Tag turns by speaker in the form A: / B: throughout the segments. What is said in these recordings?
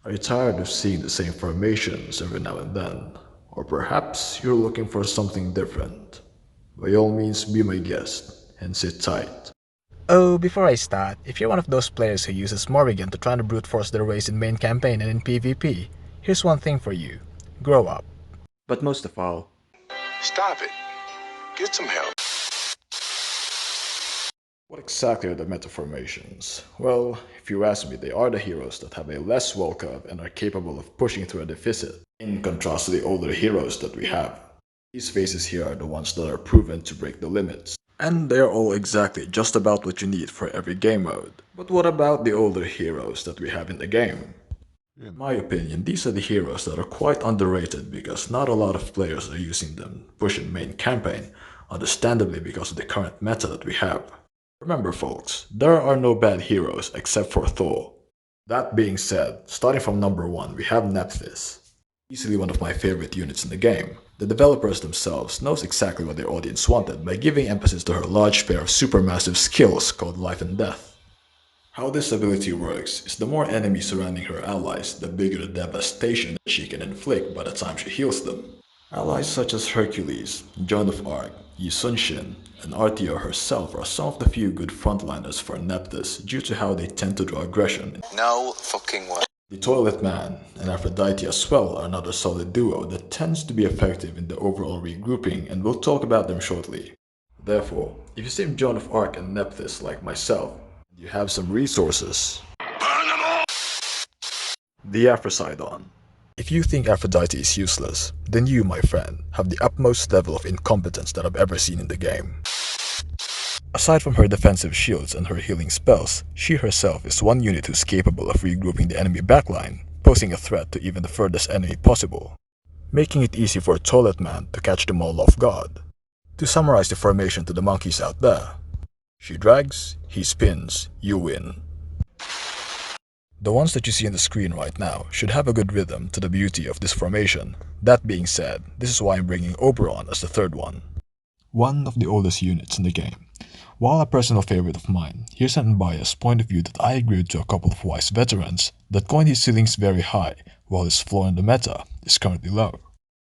A: Are you tired of seeing the same formations every now and then? Or perhaps you're looking for something different? By all means, be my guest and sit tight.
B: Oh, before I start, if you're one of those players who uses Morrigan to try to brute force their ways in main campaign and in PvP, here's one thing for you. Grow up.
A: But most of all,
C: Stop it. Get some help.
A: what exactly are the meta formations? Well, if you ask me, they are the heroes that have a less wall curve and are capable of pushing through a deficit, in contrast to the older heroes that we have. These phases here are the ones that are proven to break the limits. And they're all exactly just about what you need for every game mode. But what about the older heroes that we have in the game? In my opinion, these are the heroes that are quite underrated because not a lot of players are using them pushing main campaign, understandably because of the current meta that we have. Remember folks, there are no bad heroes except for Thor. That being said, starting from number 1 we have Nephthys. Easily one of my favorite units in the game. The developers themselves knows exactly what their audience wanted by giving emphasis to her large pair of supermassive skills called Life and Death. How this ability works is the more enemies surrounding her allies, the bigger the devastation that she can inflict by the time she heals them. Allies such as Hercules, Joan of Arc, Yi Sun-shin, and Artia herself are some of the few good frontliners for Nephthys due to how they tend to draw aggression.
C: No fucking way.
A: The Toilet Man and Aphrodite as well are another solid duo that tends to be effective in the overall regrouping, and we'll talk about them shortly. Therefore, if you sim Joan of Arc and Nephthys like myself, you have some resources. The Aphrosidon. If you think Aphrodite is useless, then you, my friend, have the utmost level of incompetence that I've ever seen in the game. Aside from her defensive shields and her healing spells, she herself is one unit who's capable of regrouping the enemy backline, posing a threat to even the furthest enemy possible, making it easy for a Toilet Man to catch them all off guard. To summarize the formation to the monkeys out there, she drags, he spins, you win. The ones that you see on the screen right now should have a good rhythm to the beauty of this formation. That being said, this is why I'm bringing Oberon as the third one. One of the oldest units in the game. While a personal favorite of mine, here's an unbiased point of view that I agreed to a couple of wise veterans that coined his ceilings very high, while his floor in the meta is currently low.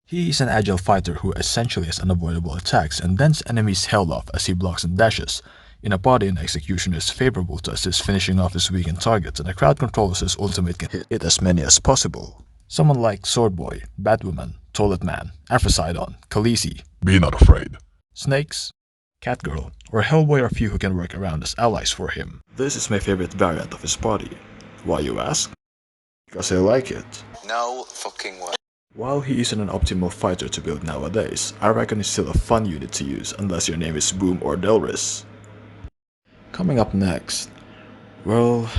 A: He is an agile fighter who essentially has unavoidable attacks and dents enemies' held off as he blocks and dashes, in a body and execution is favorable to assist finishing off his weakened targets, and a crowd controller whose ultimate can hit as many as possible. Someone like Swordboy, Batwoman, Toilet Man, Aphrosidon, Khaleesi, Be Not Afraid, Snakes, Catgirl, or Hellboy are few who can work around as allies for him. This is my favorite variant of his body. Why you ask? Because I like it.
C: No fucking way.
A: While he isn't an optimal fighter to build nowadays, I reckon he's still a fun unit to use unless your name is Boom or Delris. Coming up next, well,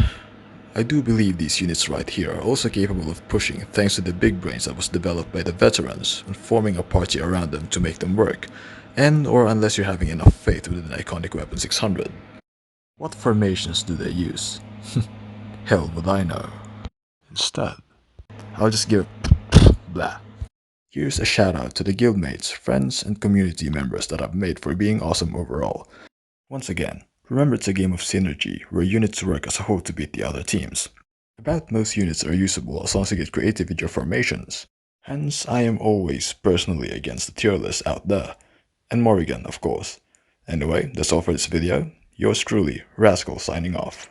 A: I do believe these units right here are also capable of pushing thanks to the big brains that was developed by the veterans and forming a party around them to make them work, and or unless you're having enough faith within the iconic Weapon 600. What formations do they use? Hell would I know. Instead, I'll just give blah. Here's a shout out to the guildmates, friends, and community members that I've made for being awesome overall. Once again, remember it's a game of synergy where units work as a whole to beat the other teams. About most units are usable as long as you get creative with your formations. Hence, I am always personally against the tier list out there. And Morrigan, of course. Anyway, that's all for this video. Yours truly, Rascal signing off.